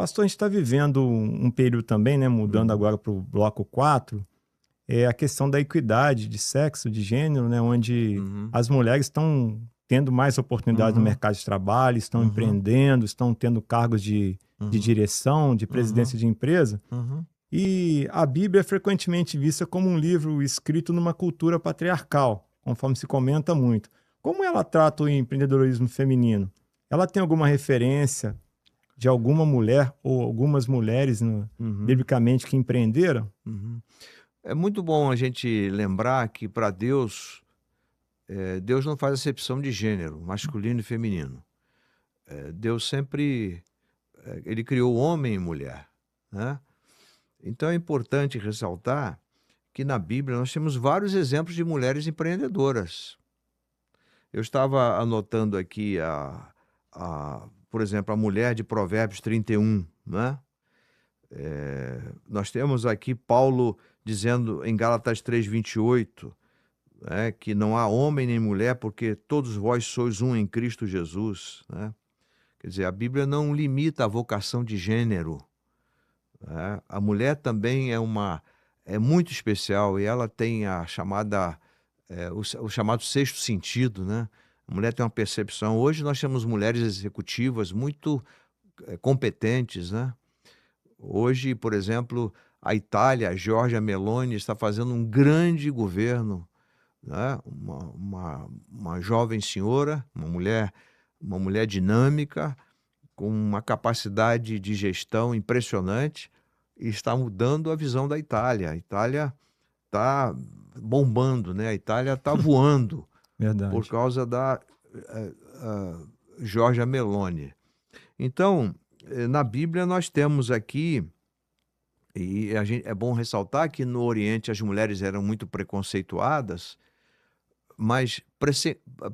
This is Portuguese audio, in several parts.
Pastor, a gente está vivendo um período também, né, mudando Uhum, agora para o bloco 4, é a questão da equidade de sexo, de gênero, né, onde uhum, as mulheres estão tendo mais oportunidades no uhum, mercado de trabalho, estão uhum, empreendendo, estão tendo cargos de uhum, direção, de uhum, presidência de empresa. uhum, E a Bíblia é frequentemente vista como um livro escrito numa cultura patriarcal, conforme se comenta muito. Como ela trata o empreendedorismo feminino? Ela tem alguma referência de alguma mulher ou algumas mulheres, uhum, biblicamente, que empreenderam? uhum. É muito bom a gente lembrar que para Deus, Deus não faz acepção de gênero, masculino e feminino. Deus sempre, ele criou homem e mulher, né? Então é importante ressaltar que na Bíblia nós temos vários exemplos de mulheres empreendedoras. Eu estava anotando aqui por exemplo, a mulher de Provérbios 31, né? Nós temos aqui Paulo dizendo em Gálatas 3:28, né, que não há homem nem mulher, porque todos vós sois um em Cristo Jesus, né? Quer dizer, a Bíblia não limita a vocação de gênero, né? A mulher também é muito especial e ela tem a chamada o chamado sexto sentido, né? A mulher tem uma percepção. Hoje nós temos mulheres executivas muito competentes, né? Hoje, por exemplo, a Itália, a Giorgia Meloni, está fazendo um grande governo, né? Uma jovem senhora, uma mulher dinâmica, com uma capacidade de gestão impressionante, e está mudando a visão da Itália. A Itália está bombando, né? A Itália está voando por Verdade. causa da Giorgia Meloni. Então, na Bíblia nós temos aqui, e é bom ressaltar que no Oriente as mulheres eram muito preconceituadas, mas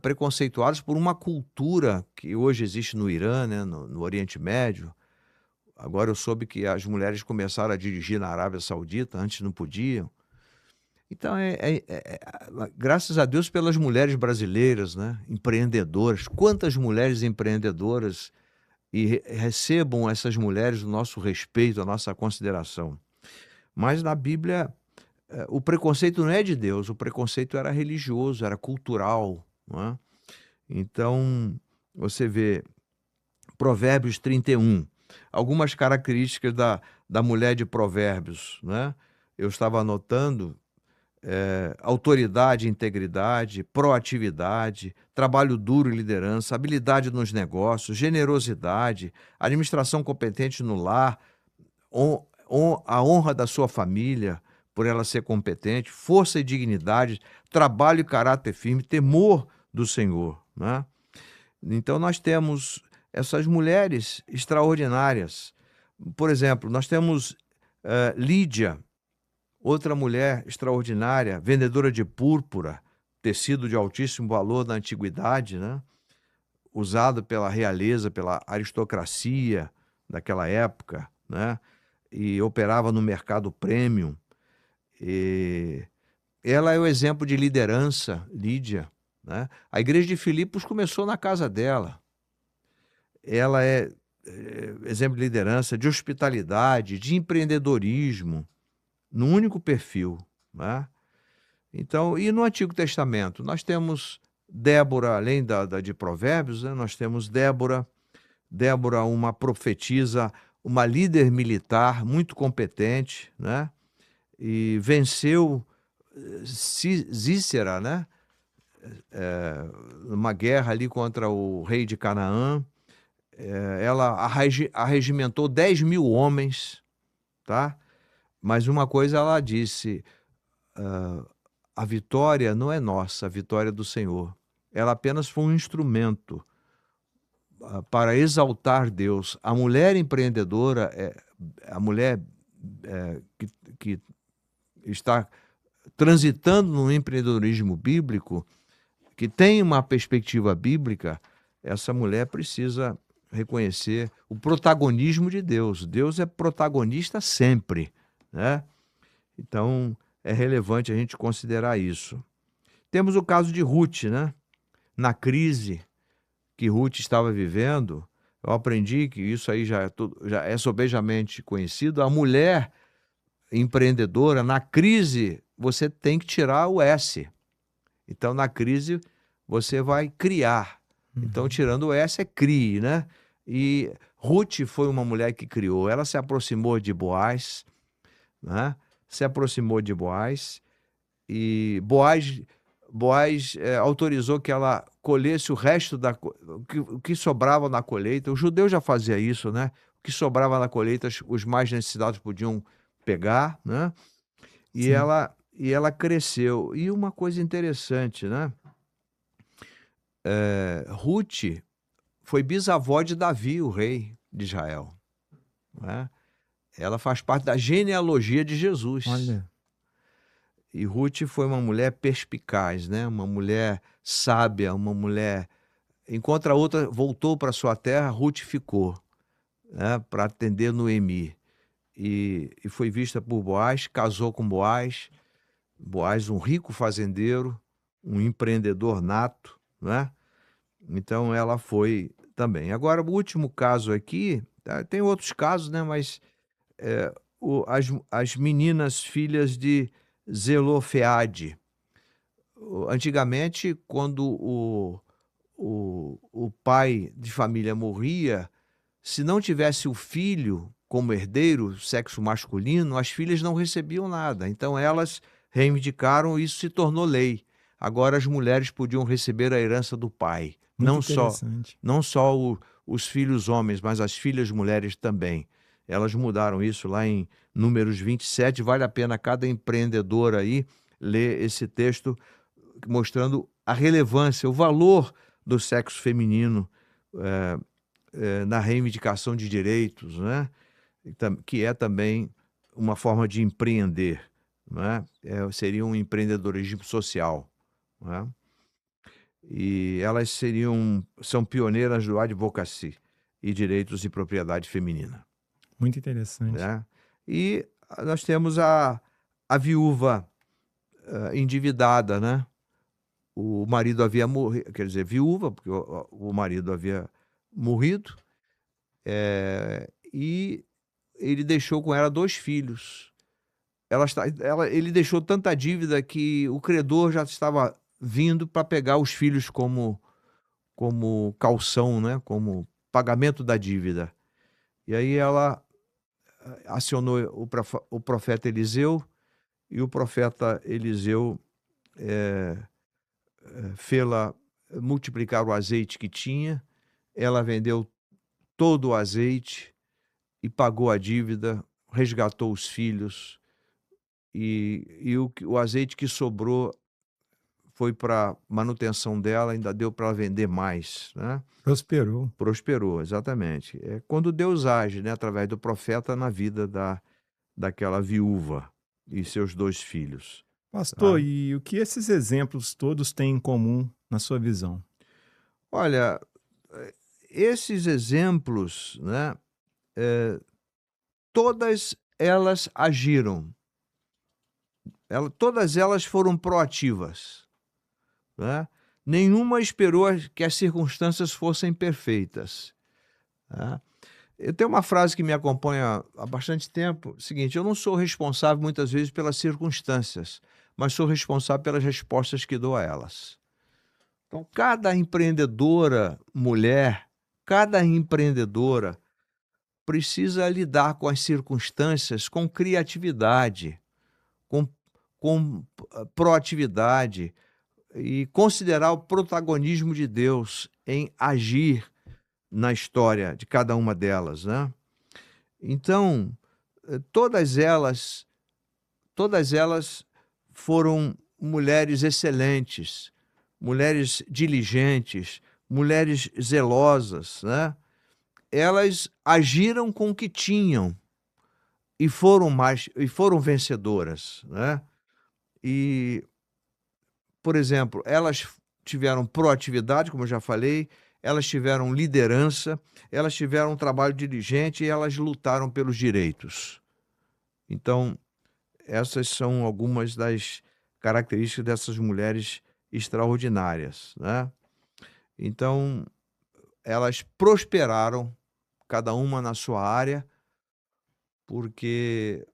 preconceituadas por uma cultura que hoje existe no Irã, né, no Oriente Médio. Agora eu soube que as mulheres começaram a dirigir na Arábia Saudita, antes não podiam. Então, graças a Deus pelas mulheres brasileiras, né, empreendedoras. Quantas mulheres empreendedoras, e recebam essas mulheres o nosso respeito, a nossa consideração. Mas na Bíblia, o preconceito não é de Deus, o preconceito era religioso, era cultural, não é? Então, você vê Provérbios 31, algumas características da mulher de Provérbios, né? Eu estava anotando: autoridade, integridade, proatividade, trabalho duro e liderança, habilidade nos negócios, generosidade, administração competente no lar, a honra da sua família por ela ser competente, força e dignidade, trabalho e caráter firme, temor do Senhor, né? Então nós temos essas mulheres extraordinárias. Por exemplo, nós temos Lídia, outra mulher extraordinária, vendedora de púrpura, tecido de altíssimo valor na antiguidade, né? Usado pela realeza, pela aristocracia daquela época, né? E operava no mercado premium. E ela é o exemplo de liderança, Lídia, né? A igreja de Filipos começou na casa dela. Ela é exemplo de liderança, de hospitalidade, de empreendedorismo, no único perfil, né? Então, e no Antigo Testamento, nós temos Débora, além de Provérbios, né? Nós temos Débora, uma profetisa, uma líder militar muito competente, né? E venceu Cícera, né? Numa guerra ali contra o rei de Canaã. Ela arregimentou 10.000 homens, tá? Mas uma coisa ela disse: a vitória não é nossa, a vitória é do Senhor. Ela apenas foi um instrumento para exaltar Deus. A mulher empreendedora, a mulher que está transitando no empreendedorismo bíblico, que tem uma perspectiva bíblica, essa mulher precisa reconhecer o protagonismo de Deus. Deus é protagonista sempre, né? Então, é relevante a gente considerar isso. Temos o caso de Ruth, né? Na crise que Ruth estava vivendo, Eu aprendi que isso aí já é sobejamente conhecido. A mulher empreendedora, na crise, você tem que tirar o S. Então, na crise, você vai criar. Então, tirando o S é crie, né? E Ruth foi uma mulher que criou. Ela se aproximou de Boaz, né? Se aproximou de Boaz e Boaz autorizou que ela colhesse o resto o que sobrava na colheita. O judeu já fazia isso, né? O que sobrava na colheita, os mais necessitados podiam pegar, né? E Sim. ela cresceu. E uma coisa interessante, né? Ruth foi bisavó de Davi, o rei de Israel, né? Ela faz parte da genealogia de Jesus. Olha, E Ruth foi uma mulher perspicaz, né? Uma mulher sábia, uma mulher. Enquanto a outra voltou para sua terra, Ruth ficou, né? Para atender Noemi. E foi vista por Boaz, casou com Boaz. Boaz, um rico fazendeiro, um empreendedor nato, né? Então ela foi também. Agora, o último caso aqui, tem outros casos, né? Mas as meninas filhas de Zelofeade. Antigamente, quando o pai de família morria, se não tivesse o filho como herdeiro, sexo masculino, as filhas não recebiam nada. Então elas reivindicaram, isso se tornou lei. Agora as mulheres podiam receber a herança do pai. muito Não só, interessante. não só os filhos homens, mas as filhas mulheres também. Elas mudaram isso lá em Números 27. Vale a pena cada empreendedor aí ler esse texto mostrando a relevância, o valor do sexo feminino na reivindicação de direitos, né? Que é também uma forma de empreender, né? Seria um empreendedorismo social, né? E elas são pioneiras do advocacy e direitos de propriedade feminina, Muito interessante. né? E nós temos a viúva endividada, né? O marido havia morrido, quer dizer, viúva, porque o marido havia morrido, e ele deixou com ela 2 filhos. Ele deixou tanta dívida que o credor já estava vindo para pegar os filhos como caução, né, como pagamento da dívida. E aí ela acionou o profeta Eliseu, e o profeta Eliseu fê-la multiplicar o azeite que tinha. Ela vendeu todo o azeite e pagou a dívida, resgatou os filhos, e o azeite que sobrou foi para manutenção dela, ainda deu para vender mais, né? Prosperou. Prosperou, exatamente. É quando Deus age, né, através do profeta na vida daquela viúva e seus 2 filhos, Pastor, tá? e o que esses exemplos todos têm em comum na sua visão? Olha, esses exemplos, né, todas elas agiram, todas elas foram proativas, né? Nenhuma esperou que as circunstâncias fossem perfeitas, né? Eu tenho uma frase que me acompanha há bastante tempo, o seguinte: eu não sou responsável muitas vezes pelas circunstâncias, mas sou responsável pelas respostas que dou a elas. Então, cada empreendedora mulher, cada empreendedora precisa lidar com as circunstâncias com criatividade, com, com proatividade e considerar o protagonismo de Deus em agir na história de cada uma delas, né? Então, todas elas foram mulheres excelentes, mulheres diligentes, mulheres zelosas, né? Elas agiram com o que tinham e foram vencedoras, né? E, por exemplo, elas tiveram proatividade, como eu já falei, elas tiveram liderança, elas tiveram um trabalho diligente e elas lutaram pelos direitos. Então, essas são algumas das características dessas mulheres extraordinárias, né? Então, elas prosperaram, cada uma na sua área, porque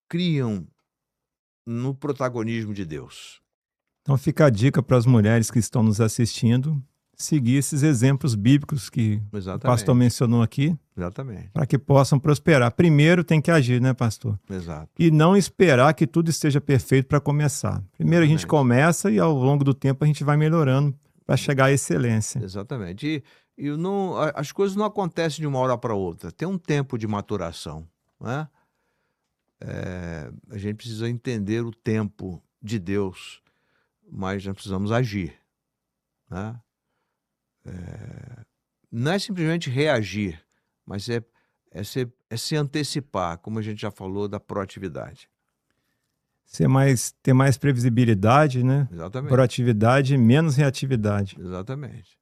criam no protagonismo de Deus. Então fica a dica para as mulheres que estão nos assistindo, seguir esses exemplos bíblicos que o pastor Exatamente. mencionou aqui, Exatamente. para que possam prosperar. Primeiro tem que agir, né, pastor? Exato. E não esperar que tudo esteja perfeito para começar. Primeiro a gente Exatamente. começa e ao longo do tempo a gente vai melhorando para chegar à excelência. Exatamente. As coisas não acontecem de uma hora para outra. Tem um tempo de maturação, né? A gente precisa entender o tempo de Deus, mas nós precisamos agir, né? Não é simplesmente reagir, mas é se antecipar, como a gente já falou, da proatividade. Ter mais previsibilidade, né? Exatamente. Proatividade e menos reatividade. Exatamente.